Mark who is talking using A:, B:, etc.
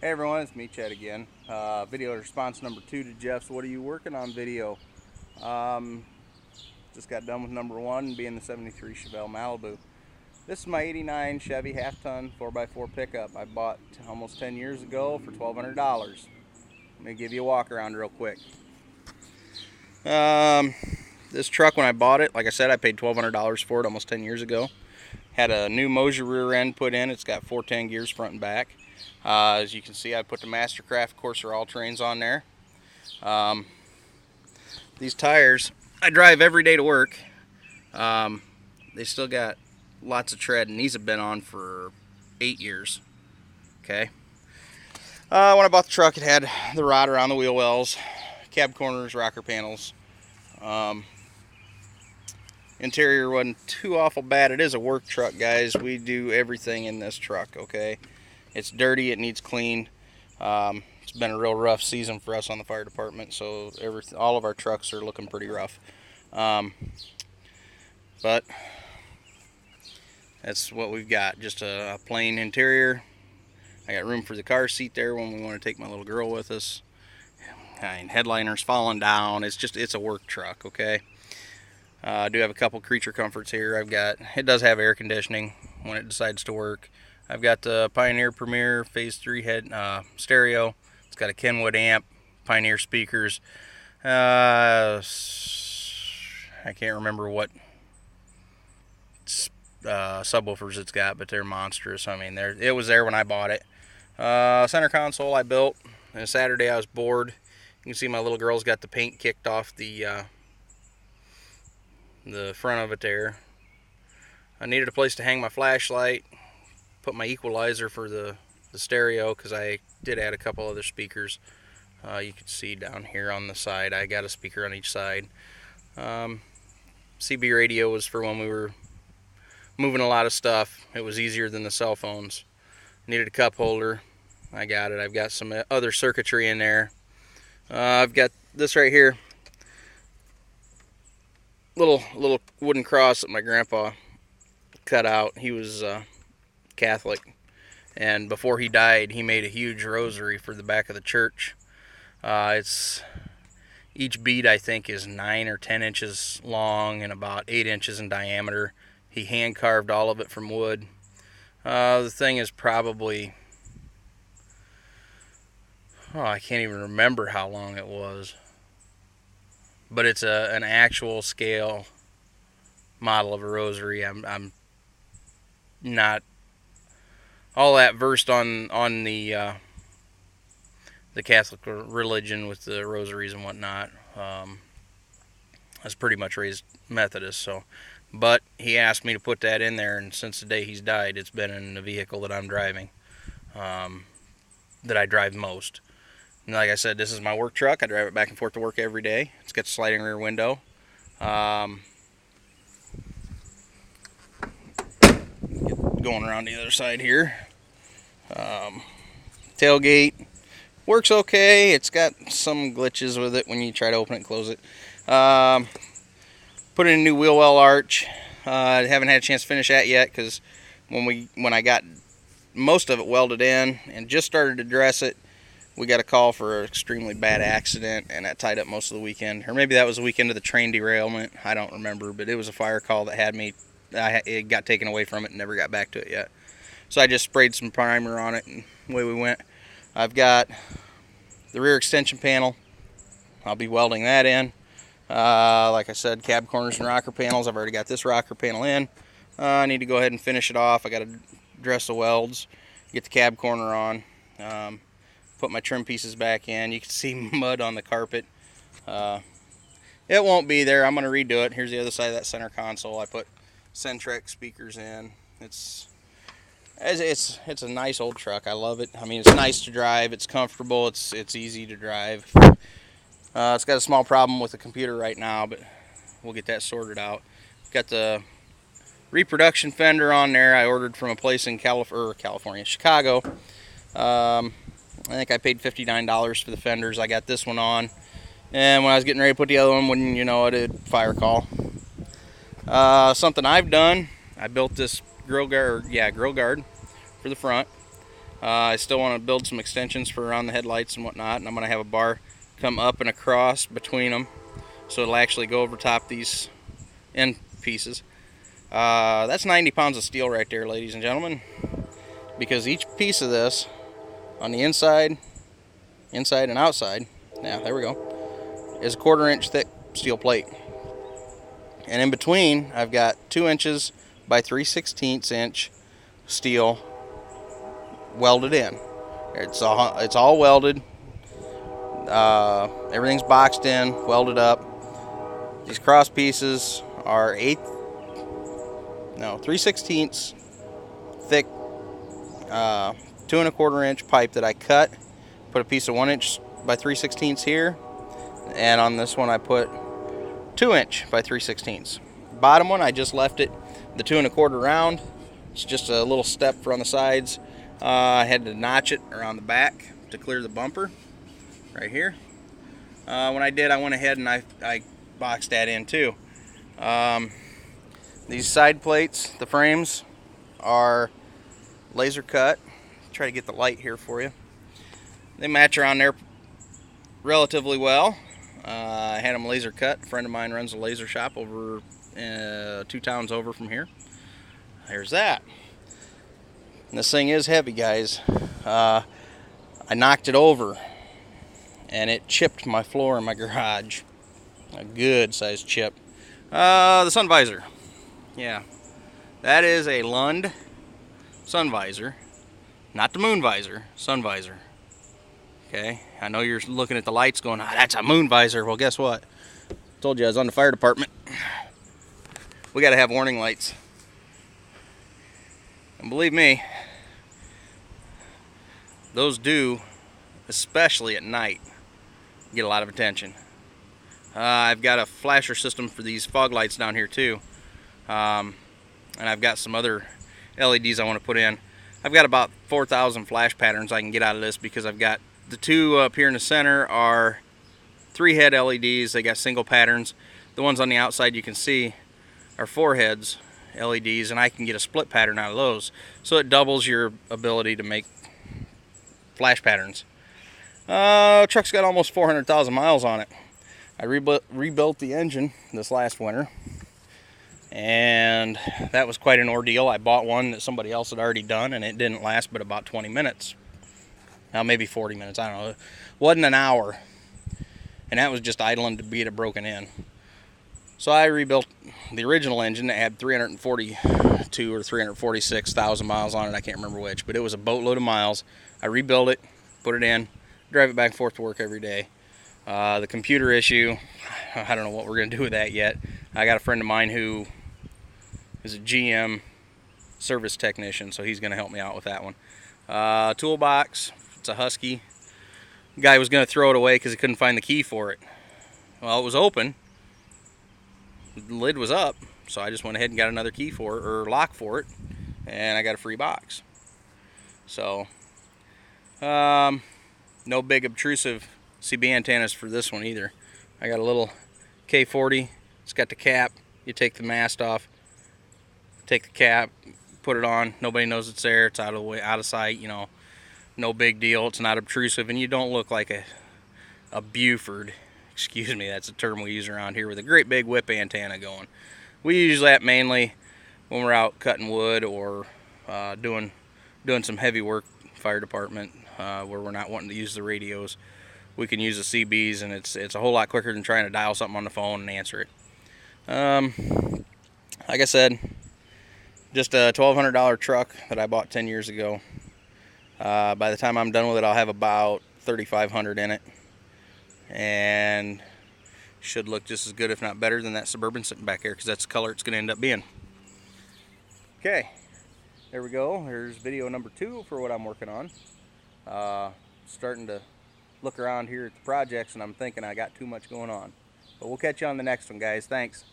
A: Hey everyone, it's me, Chad again. Video response number 2 to Jeff's "What are you working on?" video. Just got done with number 1 being the 73 Chevelle Malibu. This is my 89 Chevy half-ton 4x4 pickup I bought almost 10 years ago for $1,200. Let me give you a walk around real quick. This truck, when I bought it, like I said, I paid $1,200 for it almost 10 years ago. Had a new Moser rear end put in. It's got 410 gears front and back. As you can see, I put the Mastercraft Corsair all-terrains on there. These tires, I drive every day to work. They still got lots of tread, and these have been on for 8 years. Okay. When I bought the truck, it had the rod around the wheel wells, cab corners, rocker panels. Interior wasn't too awful bad. It is a work truck, guys. We do everything in this truck, okay? It's dirty, it needs cleaned. It's been a real rough season for us on the fire department, so all of our trucks are looking pretty rough. But that's what we've got, just a plain interior. I got room for the car seat there when we want to take my little girl with us. Headliner's falling down. It's a work truck, okay? I do have a couple creature comforts here. It does have air conditioning when it decides to work. I've got the Pioneer Premier Phase 3 head stereo. It's got a Kenwood amp, Pioneer speakers. I can't remember what subwoofers it's got, but they're monstrous. I mean, it was there when I bought it. Center console I built. And Saturday I was bored. You can see my little girl's got the paint kicked off the front of it there. I needed a place to hang my flashlight. Put my equalizer for the stereo, because I did add a couple other speakers. You can see down here on the side, I got a speaker on each side. CB radio was for when we were moving a lot of stuff. It was easier than the cell phones. Needed a cup holder. I got it. I've got some other circuitry in there. I've got this right here. Little wooden cross that my grandpa cut out. He was Catholic, and before he died, he made a huge rosary for the back of the church. Each bead, I think, is 9 or 10 inches long and about 8 inches in diameter. He hand carved all of it from wood. The thing is probably, I can't even remember how long it was, but it's an actual scale model of a rosary. I'm not all that versed on the Catholic religion with the rosaries and whatnot. I was pretty much raised Methodist, so. But he asked me to put that in there, and since the day he's died, it's been in the vehicle that I'm driving, that I drive most. And like I said, this is my work truck. I drive it back and forth to work every day. It's got a sliding rear window. Going around the other side here. Tailgate works okay. It's got some glitches with it when you try to open it and close it. Put in a new wheel well arch. I haven't had a chance to finish that yet, because when I got most of it welded in and just started to dress it, we got a call for an extremely bad accident, and that tied up most of the weekend. Or maybe that was the weekend of the train derailment. I don't remember, but it was a fire call that had me. It got taken away from it and never got back to it yet. So I just sprayed some primer on it, and away we went. I've got the rear extension panel. I'll be welding that in. Like I said, cab corners and rocker panels. I've already got this rocker panel in. I need to go ahead and finish it off. I got to dress the welds, get the cab corner on, put my trim pieces back in. You can see mud on the carpet. It won't be there. I'm going to redo it. Here's the other side of that center console. I put Centrex speakers in. It's a nice old truck. I love it. I mean, it's nice to drive. It's comfortable. It's easy to drive. It's got a small problem with the computer right now, but we'll get that sorted out. Got the reproduction fender on there. I ordered from a place in California, Chicago. I think I paid $59 for the fenders. I got this one on, and when I was getting ready to put the other one, wouldn't you know it, a fire call. Something I've done, I built this grill guard for the front. I still want to build some extensions for around the headlights and whatnot, and I'm going to have a bar come up and across between them so it'll actually go over top these end pieces. That's 90 pounds of steel right there, ladies and gentlemen, because each piece of this on the inside and outside, yeah, there we go, is a 1/4 inch thick steel plate. And in between, I've got 2 inches by 3/16 inch steel welded in. It's all welded. Everything's boxed in, welded up. These cross pieces are 3/16 thick 2 1/4 inch pipe that I cut. Put a piece of 1 inch by 3/16 here, and on this one I put 2 inch by 3/16. Bottom one I just left it the 2 1/4 round. It's just a little step for on the sides. I had to notch it around the back to clear the bumper right here. When I did, I went ahead and I boxed that in too. These side plates, the frames, are laser cut. Try to get the light here for you. They match around there relatively well. I had them laser cut. A friend of mine runs a laser shop over 2 towns over from here. There's that. And this thing is heavy, guys. I knocked it over and it chipped my floor in my garage. A good sized chip. The sun visor. Yeah, that is a Lund sun visor, not the moon visor, sun visor. Okay, I know you're looking at the lights going, that's a moon visor. Well, guess what? Told you I was on the fire department. We got to have warning lights. And believe me, those do, especially at night, get a lot of attention. I've got a flasher system for these fog lights down here too. And I've got some other LEDs I want to put in. I've got about 4,000 flash patterns I can get out of this, because I've got the 2 up here in the center are 3 head LEDs. They got single patterns. The ones on the outside you can see are 4 heads LEDs, and I can get a split pattern out of those. So it doubles your ability to make flash patterns. Truck's got almost 400,000 miles on it. I rebuilt the engine this last winter, and that was quite an ordeal. I bought one that somebody else had already done, and it didn't last but about 20 minutes. Now maybe 40 minutes, I don't know. It wasn't an hour, and that was just idling to beat it broken in. So I rebuilt the original engine that had 342 or 346,000 miles on it. I can't remember which, but it was a boatload of miles. I rebuilt it, put it in, drive it back and forth to work every day. The computer issue, I don't know what we're going to do with that yet. I got a friend of mine who is a GM service technician, so he's going to help me out with that one. Toolbox, it's a Husky. The guy was going to throw it away because he couldn't find the key for it. Well, it was open. The lid was up, so I just went ahead and got another key for it, or lock for it, and I got a free box. So, no big obtrusive CB antennas for this one either. I got a little K40. It's got the cap. You take the mast off, take the cap, put it on. Nobody knows it's there. It's out of the way, out of sight. You know, no big deal. It's not obtrusive, and you don't look like a Buford. Excuse me, that's a term we use around here, with a great big whip antenna going. We use that mainly when we're out cutting wood or doing some heavy work, fire department, where we're not wanting to use the radios. We can use the CBs, and it's a whole lot quicker than trying to dial something on the phone and answer it. Like I said, just a $1,200 truck that I bought 10 years ago. By the time I'm done with it, I'll have about $3,500 in it, and should look just as good, if not better, than that Suburban sitting back there, because that's the color it's going to end up being. Okay, there we go. Here's video number 2 for what I'm working on. Starting to look around here at the projects, and I'm thinking I got too much going on. But we'll catch you on the next one, guys. Thanks.